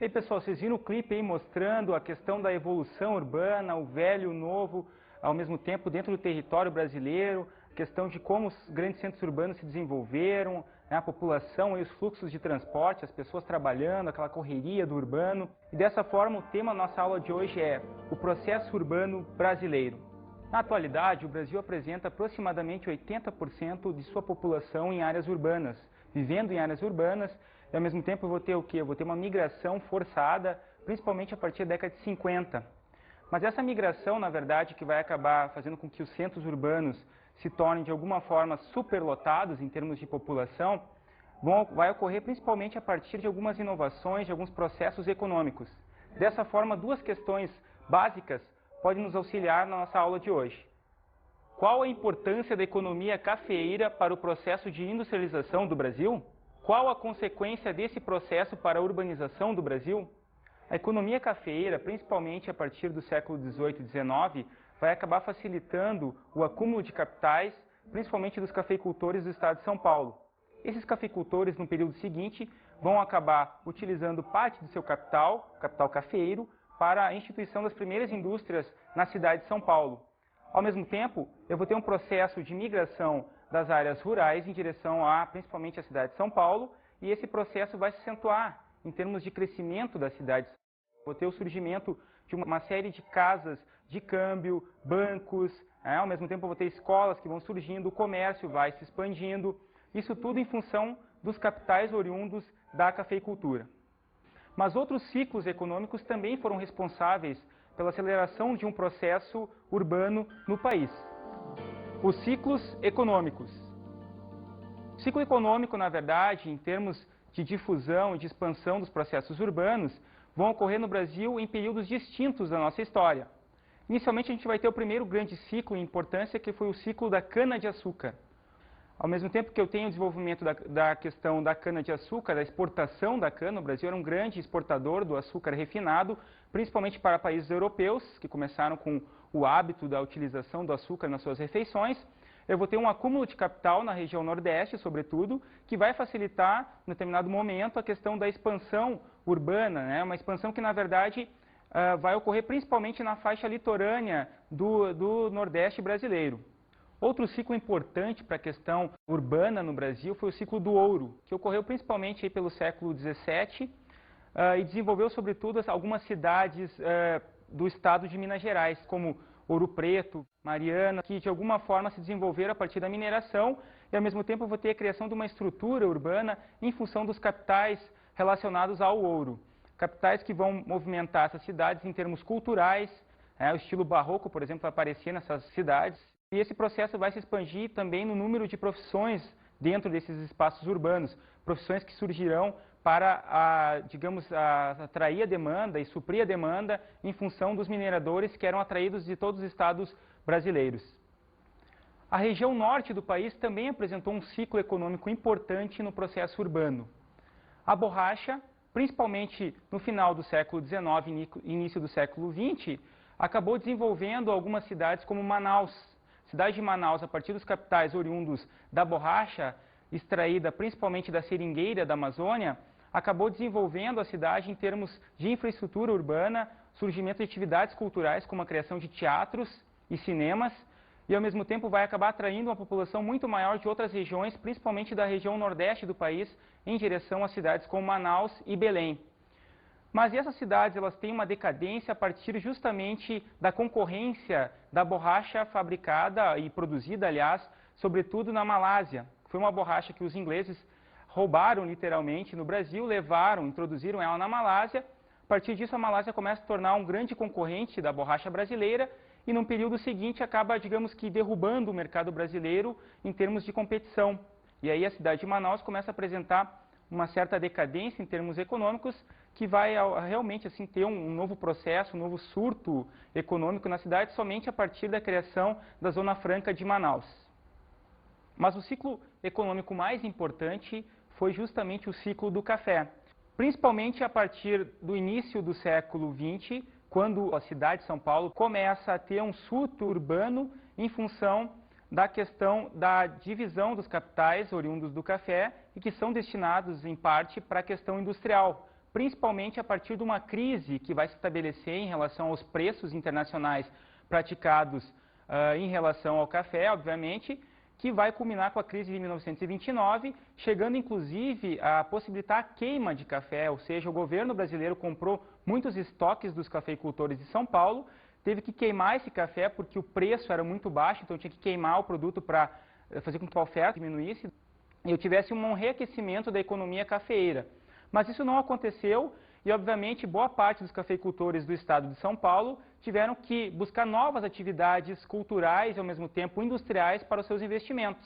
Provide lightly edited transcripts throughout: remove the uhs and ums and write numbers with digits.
E aí, pessoal, vocês viram o clipe aí mostrando a questão da evolução urbana, o velho e o novo, ao mesmo tempo dentro do território brasileiro, a questão de como os grandes centros urbanos se desenvolveram, né, a população e os fluxos de transporte, as pessoas trabalhando, aquela correria do urbano. E dessa forma, o tema da nossa aula de hoje é o processo urbano brasileiro. Na atualidade, o Brasil apresenta aproximadamente 80% de sua população em áreas urbanas, vivendo em áreas urbanas. E ao mesmo tempo eu vou ter o quê? Eu vou ter uma migração forçada, principalmente a partir da década de 50. Mas essa migração, na verdade, que vai acabar fazendo com que os centros urbanos se tornem de alguma forma superlotados em termos de população, vai ocorrer principalmente a partir de algumas inovações, de alguns processos econômicos. Dessa forma, duas questões básicas podem nos auxiliar na nossa aula de hoje. Qual a importância da economia cafeeira para o processo de industrialização do Brasil? Qual a consequência desse processo para a urbanização do Brasil? A economia cafeeira, principalmente a partir do século XVIII e XIX, vai acabar facilitando o acúmulo de capitais, principalmente dos cafeicultores do estado de São Paulo. Esses cafeicultores, no período seguinte, vão acabar utilizando parte do seu capital cafeeiro, para a instituição das primeiras indústrias na cidade de São Paulo. Ao mesmo tempo, eu vou ter um processo de migração das áreas rurais em direção principalmente a cidade de São Paulo, e esse processo vai se acentuar em termos de crescimento da cidade. Vou ter o surgimento de uma série de casas de câmbio, bancos, ao mesmo tempo eu vou ter escolas que vão surgindo, o comércio vai se expandindo, isso tudo em função dos capitais oriundos da cafeicultura. Mas outros ciclos econômicos também foram responsáveis pela aceleração de um processo urbano no país. Os ciclos econômicos. O ciclo econômico, na verdade, em termos de difusão e de expansão dos processos urbanos, vão ocorrer no Brasil em períodos distintos da nossa história. Inicialmente, a gente vai ter o primeiro grande ciclo em importância, que foi o ciclo da cana-de-açúcar. Ao mesmo tempo que eu tenho o desenvolvimento da questão da cana-de-açúcar, da exportação da cana, o Brasil era um grande exportador do açúcar refinado, principalmente para países europeus, que começaram com o hábito da utilização do açúcar nas suas refeições. Eu vou ter um acúmulo de capital na região Nordeste, sobretudo, que vai facilitar, em determinado momento, a questão da expansão urbana, né? Uma expansão que, na verdade, vai ocorrer principalmente na faixa litorânea do Nordeste brasileiro. Outro ciclo importante para a questão urbana no Brasil foi o ciclo do ouro, que ocorreu principalmente aí pelo século XVII e desenvolveu, sobretudo, algumas cidades do estado de Minas Gerais, como Ouro Preto, Mariana, que de alguma forma se desenvolveram a partir da mineração e, ao mesmo tempo, eu vou ter a criação de uma estrutura urbana em função dos capitais relacionados ao ouro. Capitais que vão movimentar essas cidades em termos culturais, o estilo barroco, por exemplo, vai aparecer nessas cidades. E esse processo vai se expandir também no número de profissões dentro desses espaços urbanos, profissões que surgirão para, atrair a demanda e suprir a demanda em função dos mineradores que eram atraídos de todos os estados brasileiros. A região norte do país também apresentou um ciclo econômico importante no processo urbano. A borracha, principalmente no final do século XIX e início do século XX, acabou desenvolvendo algumas cidades como Manaus. A cidade de Manaus, a partir dos capitais oriundos da borracha, extraída principalmente da seringueira da Amazônia, acabou desenvolvendo a cidade em termos de infraestrutura urbana, surgimento de atividades culturais como a criação de teatros e cinemas, e ao mesmo tempo vai acabar atraindo uma população muito maior de outras regiões, principalmente da região nordeste do país, em direção a cidades como Manaus e Belém. Mas essas cidades elas têm uma decadência a partir justamente da concorrência da borracha fabricada e produzida, aliás, sobretudo na Malásia. Foi uma borracha que os ingleses roubaram literalmente no Brasil, introduziram ela na Malásia. A partir disso, a Malásia começa a se tornar um grande concorrente da borracha brasileira e, num período seguinte, acaba, digamos que, derrubando o mercado brasileiro em termos de competição. E aí a cidade de Manaus começa a apresentar uma certa decadência em termos econômicos, que vai realmente assim, ter um novo processo, um novo surto econômico na cidade, somente a partir da criação da Zona Franca de Manaus. Mas o ciclo econômico mais importante foi justamente o ciclo do café, principalmente a partir do início do século XX, quando a cidade de São Paulo começa a ter um surto urbano em função da questão da divisão dos capitais oriundos do café e que são destinados, em parte, para a questão industrial, principalmente a partir de uma crise que vai se estabelecer em relação aos preços internacionais praticados em relação ao café, obviamente, que vai culminar com a crise de 1929, chegando inclusive a possibilitar a queima de café, ou seja, o governo brasileiro comprou muitos estoques dos cafeicultores de São Paulo, teve que queimar esse café porque o preço era muito baixo, então tinha que queimar o produto para fazer com que a oferta diminuísse e tivesse um reaquecimento da economia cafeeira. Mas isso não aconteceu e, obviamente, boa parte dos cafeicultores do estado de São Paulo tiveram que buscar novas atividades culturais e, ao mesmo tempo, industriais para os seus investimentos.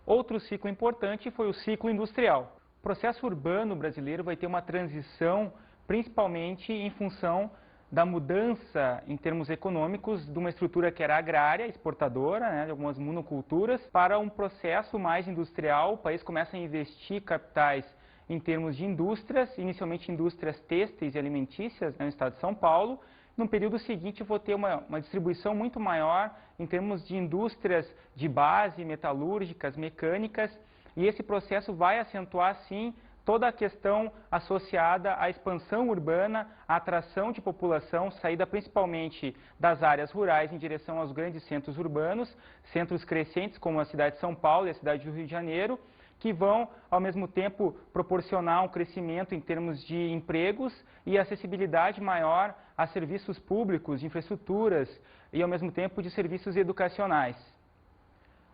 Outro ciclo importante foi o ciclo industrial. O processo urbano brasileiro vai ter uma transição, principalmente em função da mudança em termos econômicos de uma estrutura que era agrária, exportadora, né, de algumas monoculturas, para um processo mais industrial. O país começa a investir capitais em termos de indústrias, inicialmente indústrias têxteis e alimentícias, né, no estado de São Paulo. No período seguinte, eu vou ter uma distribuição muito maior em termos de indústrias de base, metalúrgicas, mecânicas, e esse processo vai acentuar, sim, toda a questão associada à expansão urbana, à atração de população, saída principalmente das áreas rurais em direção aos grandes centros urbanos, centros crescentes como a cidade de São Paulo e a cidade do Rio de Janeiro, que vão, ao mesmo tempo, proporcionar um crescimento em termos de empregos e acessibilidade maior a serviços públicos, de infraestruturas e, ao mesmo tempo, de serviços educacionais.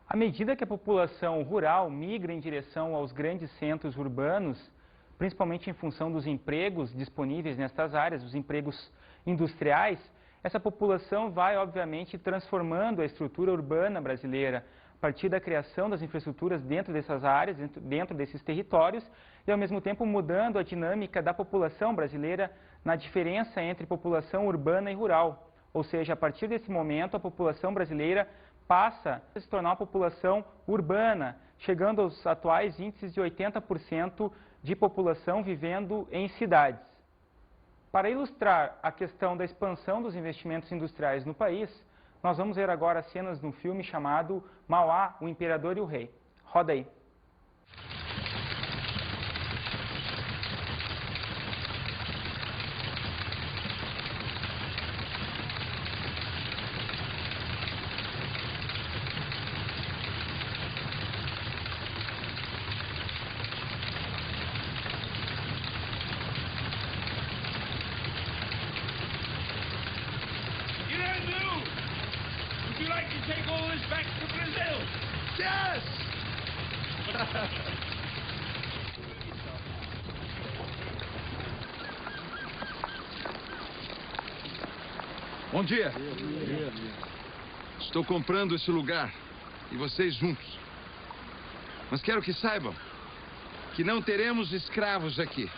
À medida que a população rural migra em direção aos grandes centros urbanos, principalmente em função dos empregos disponíveis nestas áreas, os empregos industriais, essa população vai, obviamente, transformando a estrutura urbana brasileira a partir da criação das infraestruturas dentro dessas áreas, dentro desses territórios, e, ao mesmo tempo, mudando a dinâmica da população brasileira na diferença entre população urbana e rural. Ou seja, a partir desse momento, a população brasileira passa a se tornar uma população urbana, chegando aos atuais índices de 80% de população vivendo em cidades. Para ilustrar a questão da expansão dos investimentos industriais no país, nós vamos ver agora cenas de um filme chamado Mauá, o Imperador e o Rei. Roda aí. Bom dia. Estou comprando esse lugar e vocês juntos. Mas quero que saibam que não teremos escravos aqui.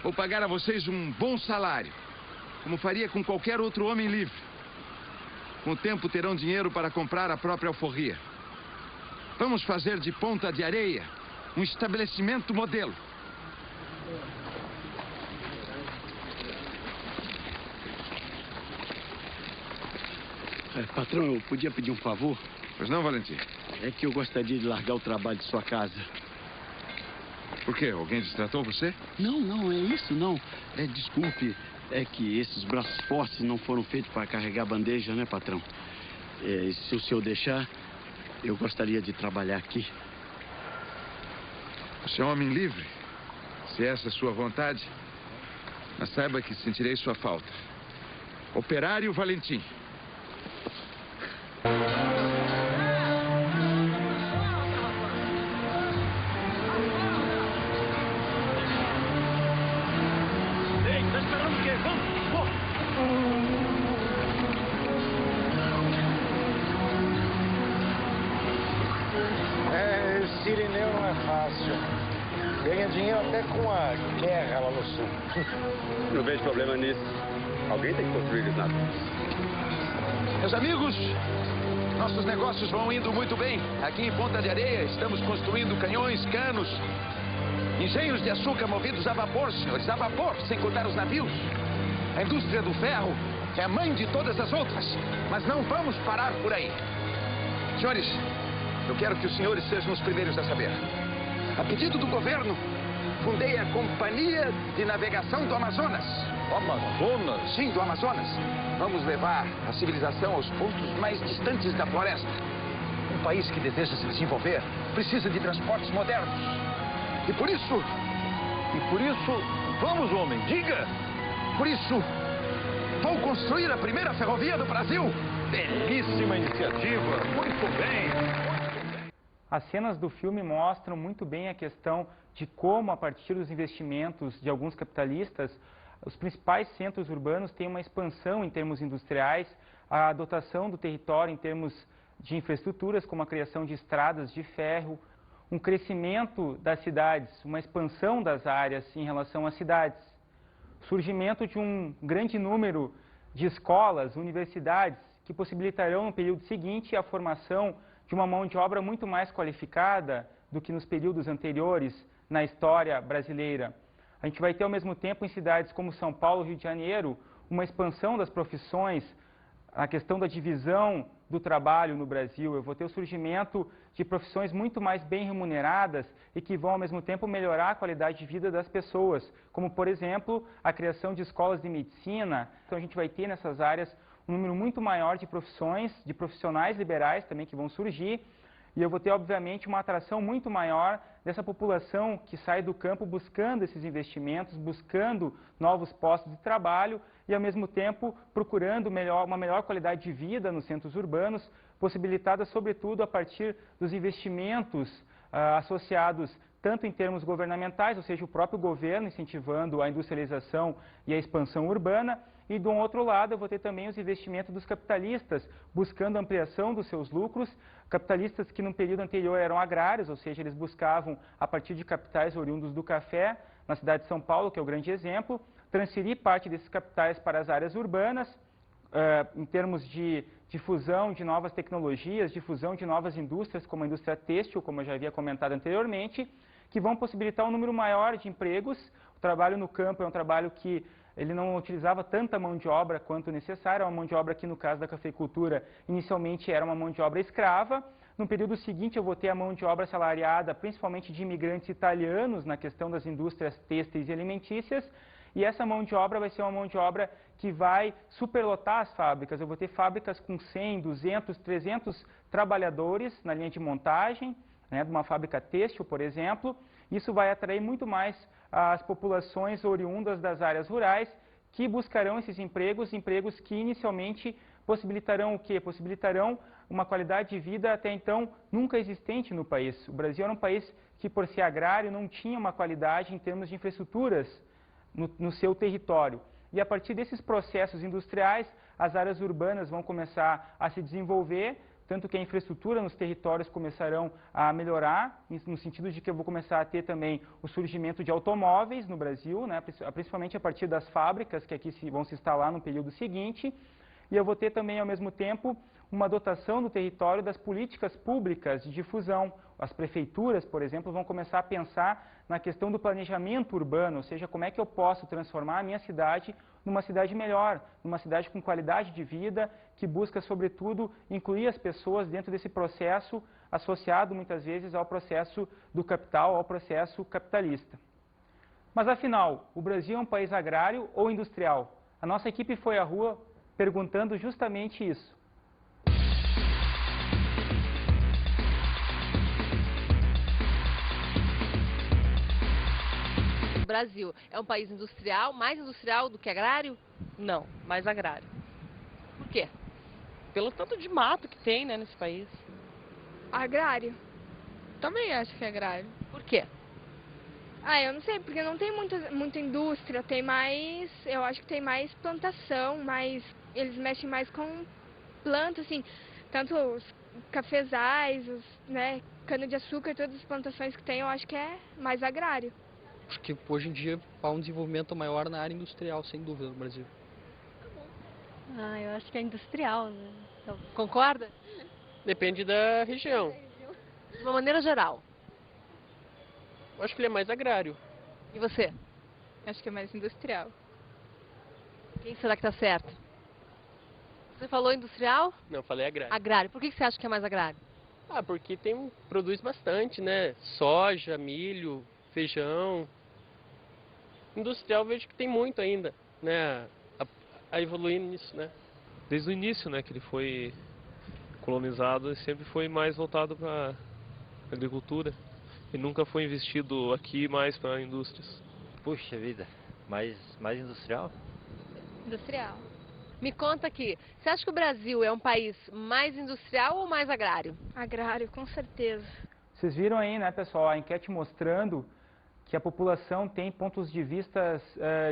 Vou pagar a vocês um bom salário, como faria com qualquer outro homem livre. Com o tempo terão dinheiro para comprar a própria alforria. Vamos fazer de Ponta de Areia um estabelecimento modelo. Patrão, eu podia pedir um favor? Pois não, Valentim? É que eu gostaria de largar o trabalho de sua casa. Por quê? Alguém destratou você? Não, não é isso, não. Desculpe, é que esses braços fortes não foram feitos para carregar bandeja, né, patrão? Se o senhor deixar, eu gostaria de trabalhar aqui. Você é um homem livre, se essa é a sua vontade. Mas saiba que sentirei sua falta. Operário Valentim. Sirineu não é fácil. Ganha dinheiro até com a guerra lá no sul. Não vejo problema nisso. Alguém tem que construir os navios. Meus amigos, nossos negócios vão indo muito bem. Aqui em Ponta de Areia estamos construindo canhões, canos, engenhos de açúcar movidos a vapor, senhores, a vapor, sem contar os navios. A indústria do ferro é a mãe de todas as outras. Mas não vamos parar por aí. Senhores, eu quero que os senhores sejam os primeiros a saber. A pedido do governo, fundei a Companhia de Navegação do Amazonas. Amazonas? Sim, do Amazonas. Vamos levar a civilização aos pontos mais distantes da floresta. Um país que deseja se desenvolver precisa de transportes modernos. E por isso, vamos, homem, diga! por isso, vou construir a primeira ferrovia do Brasil. Belíssima iniciativa, muito bem. As cenas do filme mostram muito bem a questão de como, a partir dos investimentos de alguns capitalistas, os principais centros urbanos têm uma expansão em termos industriais, a dotação do território em termos de infraestruturas, como a criação de estradas de ferro, um crescimento das cidades, uma expansão das áreas em relação às cidades, surgimento de um grande número de escolas, universidades, que possibilitarão no período seguinte a formação de uma mão de obra muito mais qualificada do que nos períodos anteriores na história brasileira. A gente vai ter ao mesmo tempo em cidades como São Paulo e Rio de Janeiro uma expansão das profissões, a questão da divisão do trabalho no Brasil. Eu vou ter o surgimento de profissões muito mais bem remuneradas e que vão ao mesmo tempo melhorar a qualidade de vida das pessoas, como por exemplo a criação de escolas de medicina. Então a gente vai ter nessas áreas um número muito maior de profissões, de profissionais liberais também que vão surgir. E eu vou ter, obviamente, uma atração muito maior dessa população que sai do campo buscando esses investimentos, buscando novos postos de trabalho e, ao mesmo tempo, procurando uma melhor qualidade de vida nos centros urbanos, possibilitada, sobretudo, a partir dos investimentos associados tanto em termos governamentais, ou seja, o próprio governo incentivando a industrialização e a expansão urbana, e, do outro lado, eu vou ter também os investimentos dos capitalistas, buscando ampliação dos seus lucros, capitalistas que no período anterior eram agrários, ou seja, eles buscavam, a partir de capitais oriundos do café, na cidade de São Paulo, que é o grande exemplo, transferir parte desses capitais para as áreas urbanas, em termos de difusão de novas tecnologias, difusão de novas indústrias, como a indústria têxtil, como eu já havia comentado anteriormente, que vão possibilitar um número maior de empregos. O trabalho no campo é um trabalho que ele não utilizava tanta mão de obra quanto necessária, uma mão de obra que, no caso da cafeicultura, inicialmente era uma mão de obra escrava. No período seguinte, eu vou ter a mão de obra salariada, principalmente de imigrantes italianos, na questão das indústrias têxteis e alimentícias, e essa mão de obra vai ser uma mão de obra que vai superlotar as fábricas. Eu vou ter fábricas com 100, 200, 300 trabalhadores na linha de montagem, né, de uma fábrica têxtil, por exemplo. Isso vai atrair muito mais as populações oriundas das áreas rurais, que buscarão esses empregos, empregos que inicialmente possibilitarão o quê? Possibilitarão uma qualidade de vida até então nunca existente no país. O Brasil era um país que, por ser agrário, não tinha uma qualidade em termos de infraestruturas no seu território. E a partir desses processos industriais, as áreas urbanas vão começar a se desenvolver, tanto que a infraestrutura nos territórios começarão a melhorar, no sentido de que eu vou começar a ter também o surgimento de automóveis no Brasil, né, principalmente a partir das fábricas que aqui vão se instalar no período seguinte, e eu vou ter também, ao mesmo tempo, uma dotação do território das políticas públicas de difusão. As prefeituras, por exemplo, vão começar a pensar na questão do planejamento urbano, ou seja, como é que eu posso transformar a minha cidade numa cidade melhor, numa cidade com qualidade de vida, que busca, sobretudo, incluir as pessoas dentro desse processo associado, muitas vezes, ao processo do capital, ao processo capitalista. Mas, afinal, o Brasil é um país agrário ou industrial? A nossa equipe foi à rua perguntando justamente isso. O Brasil é um país industrial, mais industrial do que agrário? Não, mais agrário. Por quê? Pelo tanto de mato que tem, né, nesse país. Agrário. Também acho que é agrário. Por quê? Ah, eu não sei, porque não tem muita indústria, tem mais, eu acho que tem mais plantação, eles mexem mais com plantas, assim, tanto os cafezais, né, cana-de-açúcar, todas as plantações que tem, eu acho que é mais agrário. Acho que hoje em dia há um desenvolvimento maior na área industrial, sem dúvida, no Brasil. Ah, eu acho que é industrial, né? Então, concorda? Depende da região. De uma maneira geral. Eu acho que ele é mais agrário. E você? Acho que é mais industrial. Quem será que está certo? Você falou industrial? Não, falei agrário. Agrário. Por que você acha que é mais agrário? Porque produz bastante, né? Soja, milho, feijão. Industrial vejo que tem muito ainda, né? A evoluir nisso, né? Desde o início, né, que ele foi colonizado, sempre foi mais voltado para a agricultura e nunca foi investido aqui mais para indústrias. Puxa vida, mais industrial? Industrial. Me conta aqui, você acha que o Brasil é um país mais industrial ou mais agrário? Agrário, com certeza. Vocês viram aí, né, pessoal, a enquete mostrando que a população tem pontos de vista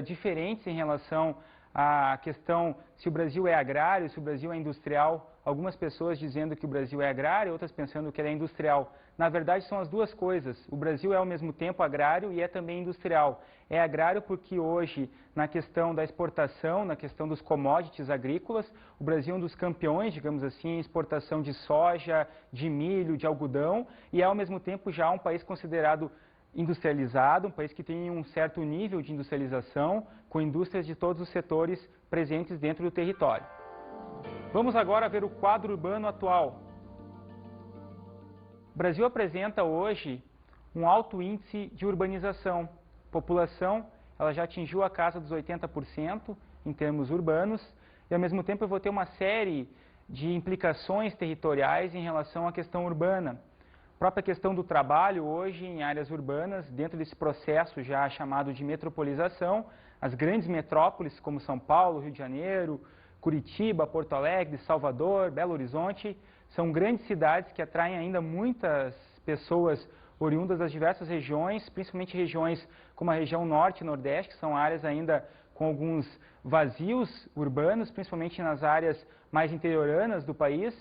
diferentes em relação à questão se o Brasil é agrário, se o Brasil é industrial. Algumas pessoas dizendo que o Brasil é agrário, outras pensando que ele é industrial. Na verdade, são as duas coisas. O Brasil é ao mesmo tempo agrário e é também industrial. É agrário porque hoje, na questão da exportação, na questão dos commodities agrícolas, o Brasil é um dos campeões, digamos assim, em exportação de soja, de milho, de algodão, e é ao mesmo tempo já um país considerado industrializado, um país que tem um certo nível de industrialização, com indústrias de todos os setores presentes dentro do território. Vamos agora ver o quadro urbano atual. O Brasil apresenta hoje um alto índice de urbanização. A população ela já atingiu a casa dos 80% em termos urbanos, e ao mesmo tempo eu vou ter uma série de implicações territoriais em relação à questão urbana. A própria questão do trabalho hoje em áreas urbanas, dentro desse processo já chamado de metropolização, as grandes metrópoles como São Paulo, Rio de Janeiro, Curitiba, Porto Alegre, Salvador, Belo Horizonte, são grandes cidades que atraem ainda muitas pessoas oriundas das diversas regiões, principalmente regiões como a região norte e nordeste, que são áreas ainda com alguns vazios urbanos, principalmente nas áreas mais interioranas do país.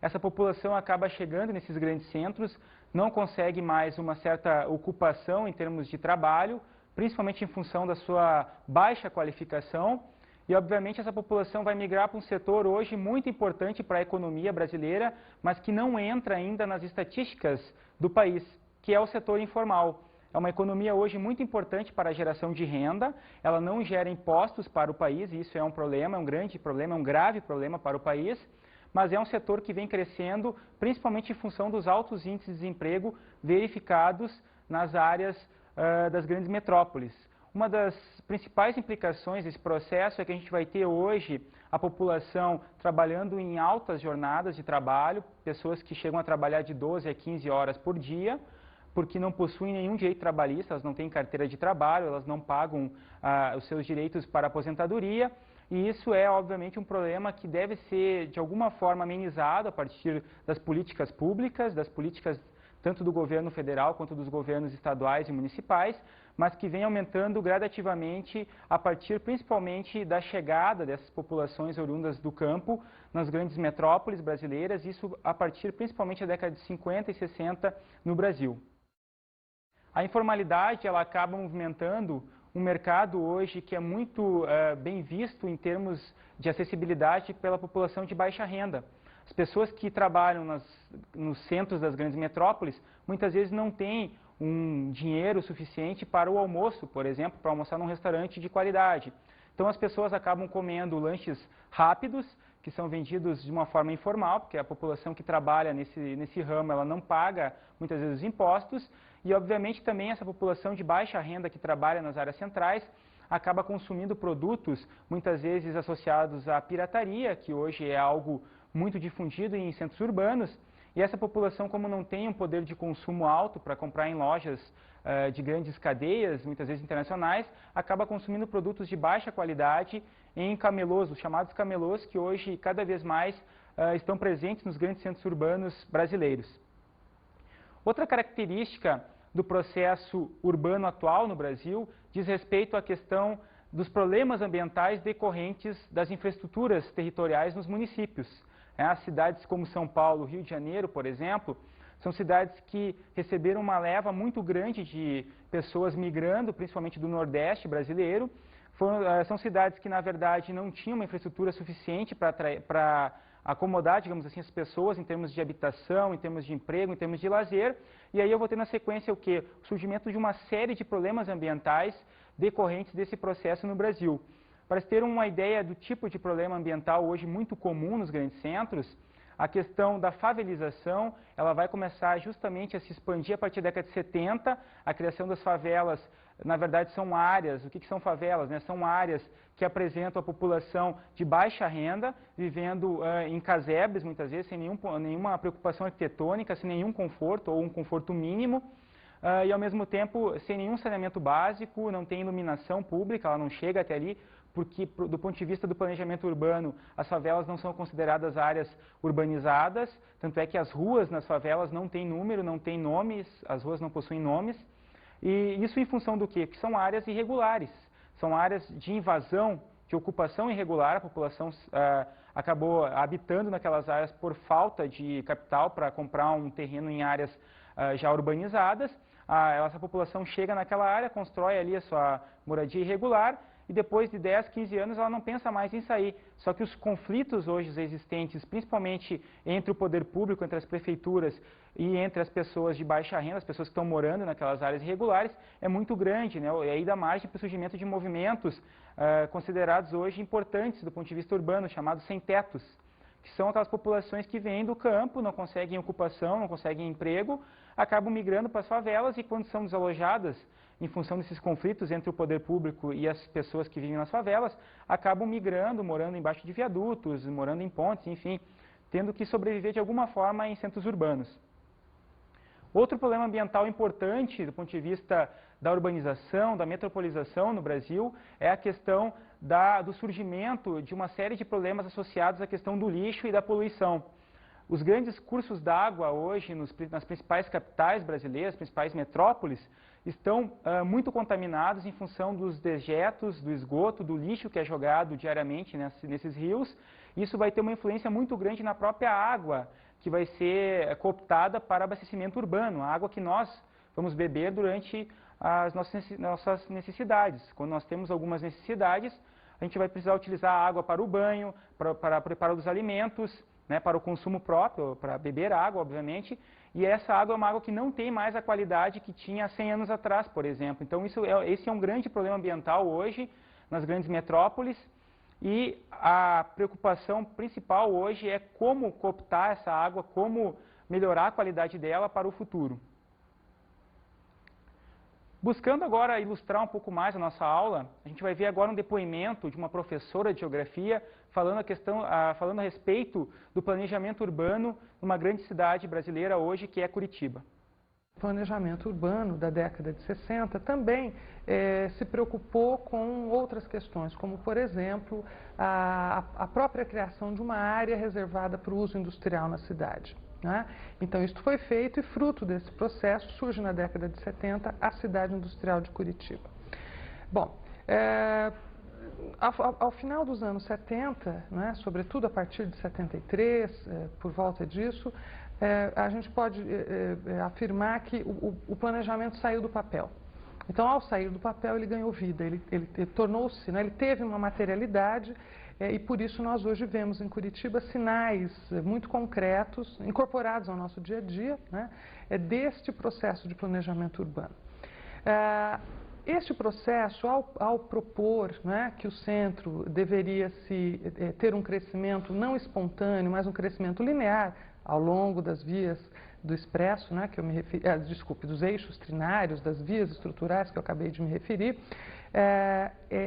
Essa população acaba chegando nesses grandes centros, não consegue mais uma certa ocupação em termos de trabalho, principalmente em função da sua baixa qualificação, e obviamente essa população vai migrar para um setor hoje muito importante para a economia brasileira, mas que não entra ainda nas estatísticas do país, que é o setor informal. É uma economia hoje muito importante para a geração de renda, ela não gera impostos para o país, e isso é um problema, é um grande problema, é um grave problema para o país, mas é um setor que vem crescendo, principalmente em função dos altos índices de desemprego verificados nas áreas das grandes metrópoles. Uma das principais implicações desse processo é que a gente vai ter hoje a população trabalhando em altas jornadas de trabalho, pessoas que chegam a trabalhar de 12 a 15 horas por dia, porque não possuem nenhum direito trabalhista, elas não têm carteira de trabalho, elas não pagam os seus direitos para aposentadoria, e isso é, obviamente, um problema que deve ser, de alguma forma, amenizado a partir das políticas públicas, das políticas tanto do governo federal quanto dos governos estaduais e municipais, mas que vem aumentando gradativamente a partir, principalmente, da chegada dessas populações oriundas do campo nas grandes metrópoles brasileiras, isso a partir, principalmente, da década de 50 e 60 no Brasil. A informalidade, ela acaba movimentando um mercado hoje que é muito bem visto em termos de acessibilidade pela população de baixa renda. As pessoas que trabalham nos centros das grandes metrópoles, muitas vezes não têm um dinheiro suficiente para o almoço, por exemplo, para almoçar num restaurante de qualidade. Então as pessoas acabam comendo lanches rápidos, que são vendidos de uma forma informal, porque a população que trabalha nesse ramo ela não paga muitas vezes os impostos, e obviamente também essa população de baixa renda que trabalha nas áreas centrais acaba consumindo produtos muitas vezes associados à pirataria, que hoje é algo muito difundido em centros urbanos, e essa população, como não tem um poder de consumo alto para comprar em lojas de grandes cadeias, muitas vezes internacionais, acaba consumindo produtos de baixa qualidade em camelôs, os chamados camelôs, que hoje cada vez mais estão presentes nos grandes centros urbanos brasileiros. Outra característica do processo urbano atual no Brasil diz respeito à questão dos problemas ambientais decorrentes das infraestruturas territoriais nos municípios. As cidades como São Paulo, Rio de Janeiro, por exemplo, são cidades que receberam uma leva muito grande de pessoas migrando, principalmente do Nordeste brasileiro. São cidades que, na verdade, não tinham uma infraestrutura suficiente para acomodar, digamos assim, as pessoas em termos de habitação, em termos de emprego, em termos de lazer. E aí eu vou ter na sequência o quê? O surgimento de uma série de problemas ambientais decorrentes desse processo no Brasil. Para se ter uma ideia do tipo de problema ambiental hoje muito comum nos grandes centros, a questão da favelização, ela vai começar justamente a se expandir a partir da década de 70, a criação das favelas, na verdade são áreas, o que são favelas, né? São áreas que apresentam a população de baixa renda, vivendo em casebres, muitas vezes, sem nenhuma preocupação arquitetônica, sem nenhum conforto ou um conforto mínimo, e ao mesmo tempo sem nenhum saneamento básico, não tem iluminação pública, ela não chega até ali, porque do ponto de vista do planejamento urbano, as favelas não são consideradas áreas urbanizadas, tanto é que as ruas nas favelas não têm número, não têm nomes, as ruas não possuem nomes, e isso em função do quê? Porque são áreas irregulares, são áreas de invasão, de ocupação irregular, a população acabou habitando naquelas áreas por falta de capital para comprar um terreno em áreas já urbanizadas, essa população chega naquela área, constrói ali a sua moradia irregular, e depois de 10, 15 anos ela não pensa mais em sair. Só que os conflitos hoje existentes, principalmente entre o poder público, entre as prefeituras e entre as pessoas de baixa renda, as pessoas que estão morando naquelas áreas irregulares, é muito grande, né? E aí dá margem para o surgimento de movimentos considerados hoje importantes do ponto de vista urbano, chamados sem-tetos, que são aquelas populações que vêm do campo, não conseguem ocupação, não conseguem emprego, acabam migrando para as favelas e quando são desalojadas, em função desses conflitos entre o poder público e as pessoas que vivem nas favelas, acabam migrando, morando embaixo de viadutos, morando em pontes, enfim, tendo que sobreviver de alguma forma em centros urbanos. Outro problema ambiental importante do ponto de vista da urbanização, da metropolização no Brasil, é a questão do surgimento de uma série de problemas associados à questão do lixo e da poluição. Os grandes cursos d'água hoje nas principais capitais brasileiras, principais metrópoles, estão muito contaminados em função dos dejetos, do esgoto, do lixo que é jogado diariamente nesses rios. Isso vai ter uma influência muito grande na própria água, que vai ser cooptada para abastecimento urbano, a água que nós vamos beber durante as nossas necessidades. Quando nós temos algumas necessidades, a gente vai precisar utilizar a água para o banho, para preparo dos alimentos, né, para o consumo próprio, para beber água, obviamente, e essa água é uma água que não tem mais a qualidade que tinha 100 anos atrás, por exemplo. Então, esse é um grande problema ambiental hoje nas grandes metrópoles, e a preocupação principal hoje é como cooptar essa água, como melhorar a qualidade dela para o futuro. Buscando agora ilustrar um pouco mais a nossa aula, a gente vai ver agora um depoimento de uma professora de geografia falando a respeito do planejamento urbano numa grande cidade brasileira hoje, que é Curitiba. O planejamento urbano da década de 60 também se preocupou com outras questões, como, por exemplo, a própria criação de uma área reservada para o uso industrial na cidade. Né? Então, isso foi feito e, fruto desse processo, surge na década de 70 a cidade industrial de Curitiba. Bom, ao final dos anos 70, né, sobretudo a partir de 73, por volta disso, a gente pode afirmar que o planejamento saiu do papel. Então, ao sair do papel, ele ganhou vida, ele tornou-se, né, ele teve uma materialidade, e por isso nós hoje vemos em Curitiba sinais muito concretos, incorporados ao nosso dia a dia, né, deste processo de planejamento urbano. Este processo, ao propor, né, que o centro deveria ter um crescimento não espontâneo, mas um crescimento linear ao longo das vias do expresso, né, que eu me referi, dos eixos trinários, das vias estruturais que eu acabei de me referir,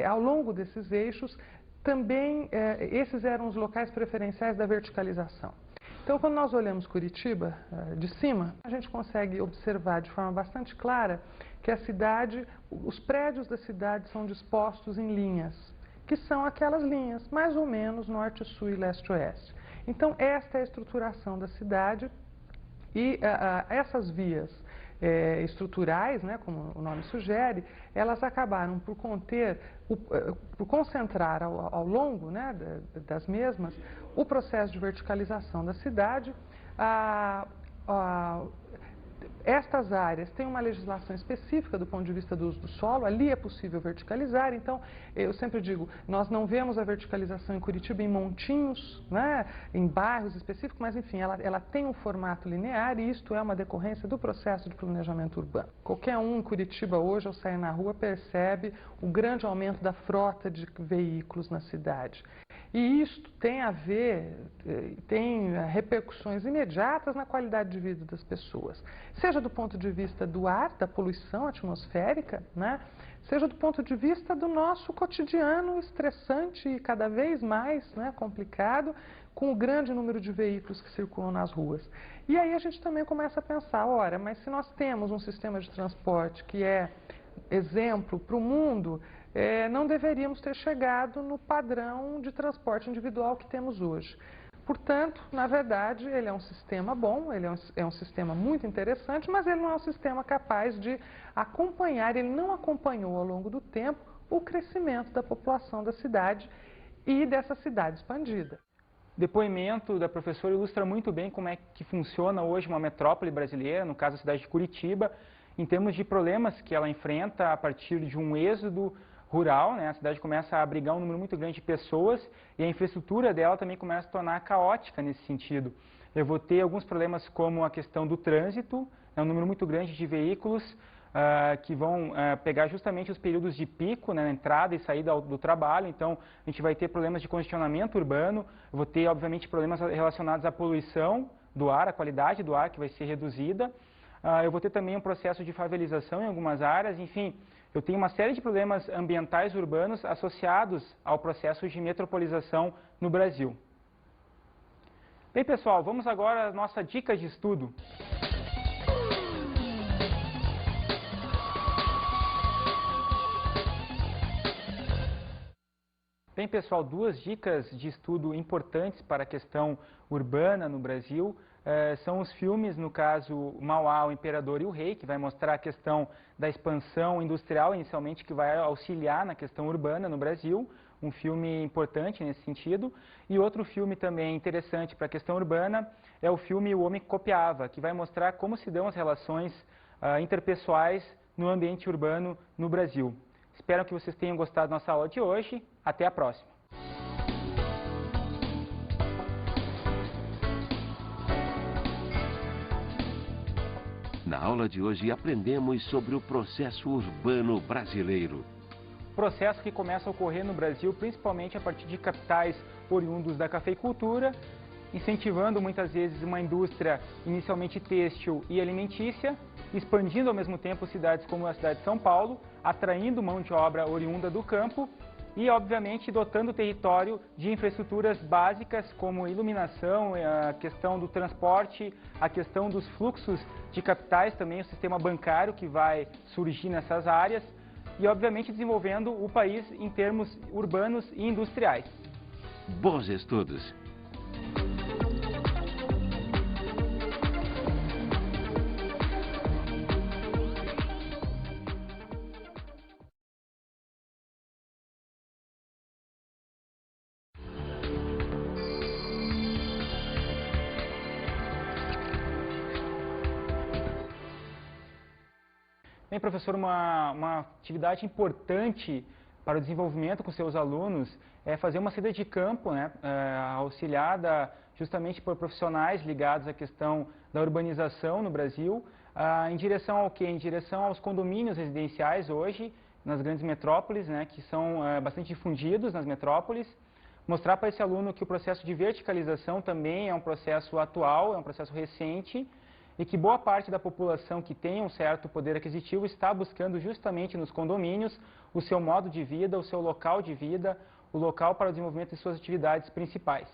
ao longo desses eixos, também esses eram os locais preferenciais da verticalização. Então, quando nós olhamos Curitiba de cima, a gente consegue observar de forma bastante clara que a cidade, os prédios da cidade são dispostos em linhas, que são aquelas linhas, mais ou menos norte, sul e leste-oeste. Então, esta é a estruturação da cidade e essas vias estruturais, né, como o nome sugere, elas acabaram por concentrar ao longo, né, das mesmas o processo de verticalização da cidade, Estas áreas têm uma legislação específica do ponto de vista do uso do solo, ali é possível verticalizar, então eu sempre digo, nós não vemos a verticalização em Curitiba em montinhos, né, em bairros específicos, mas enfim, ela tem um formato linear e isto é uma decorrência do processo de planejamento urbano. Qualquer um em Curitiba hoje, ao sair na rua, percebe o grande aumento da frota de veículos na cidade. E isto tem a ver, tem repercussões imediatas na qualidade de vida das pessoas. Seja do ponto de vista do ar, da poluição atmosférica, né? Seja do ponto de vista do nosso cotidiano estressante e cada vez mais, né, complicado, com o grande número de veículos que circulam nas ruas. E aí a gente também começa a pensar, ora, mas se nós temos um sistema de transporte que é exemplo para o mundo, não deveríamos ter chegado no padrão de transporte individual que temos hoje. Portanto, na verdade, ele é um sistema bom, ele é um sistema muito interessante, mas ele não é um sistema capaz de acompanhar, ele não acompanhou ao longo do tempo o crescimento da população da cidade e dessa cidade expandida. O depoimento da professora ilustra muito bem como é que funciona hoje uma metrópole brasileira, no caso a cidade de Curitiba, em termos de problemas que ela enfrenta a partir de um êxodo rural, né? A cidade começa a abrigar um número muito grande de pessoas e a infraestrutura dela também começa a se tornar caótica nesse sentido. Eu vou ter alguns problemas como a questão do trânsito, um número muito grande de veículos que vão pegar justamente os períodos de pico, né, na entrada e saída do trabalho, então a gente vai ter problemas de congestionamento urbano, eu vou ter obviamente problemas relacionados à poluição do ar, a qualidade do ar que vai ser reduzida, eu vou ter também um processo de favelização em algumas áreas, enfim, eu tenho uma série de problemas ambientais urbanos associados ao processo de metropolização no Brasil. Bem, pessoal, vamos agora à nossa dica de estudo. Bem, pessoal, duas dicas de estudo importantes para a questão urbana no Brasil são os filmes, no caso, Mauá, o Imperador e o Rei, que vai mostrar a questão da expansão industrial, inicialmente, que vai auxiliar na questão urbana no Brasil, um filme importante nesse sentido. E outro filme também interessante para a questão urbana é o filme O Homem que Copiava, que vai mostrar como se dão as relações interpessoais no ambiente urbano no Brasil. Espero que vocês tenham gostado da nossa aula de hoje. Até a próxima! Na aula de hoje aprendemos sobre o processo urbano brasileiro. Processo que começa a ocorrer no Brasil principalmente a partir de capitais oriundos da cafeicultura, incentivando muitas vezes uma indústria inicialmente têxtil e alimentícia, expandindo ao mesmo tempo cidades como a cidade de São Paulo, atraindo mão de obra oriunda do campo e, obviamente, dotando o território de infraestruturas básicas como iluminação, a questão do transporte, a questão dos fluxos de capitais, também o sistema bancário que vai surgir nessas áreas e, obviamente, desenvolvendo o país em termos urbanos e industriais. Bons estudos! Bem, professor, uma atividade importante para o desenvolvimento com seus alunos é fazer uma saída de campo, né, auxiliada justamente por profissionais ligados à questão da urbanização no Brasil, em direção ao quê? Em direção aos condomínios residenciais hoje, nas grandes metrópoles, né, que são bastante difundidos nas metrópoles, mostrar para esse aluno que o processo de verticalização também é um processo atual, é um processo recente, e que boa parte da população que tem um certo poder aquisitivo está buscando justamente nos condomínios o seu modo de vida, o seu local de vida, o local para o desenvolvimento de suas atividades principais.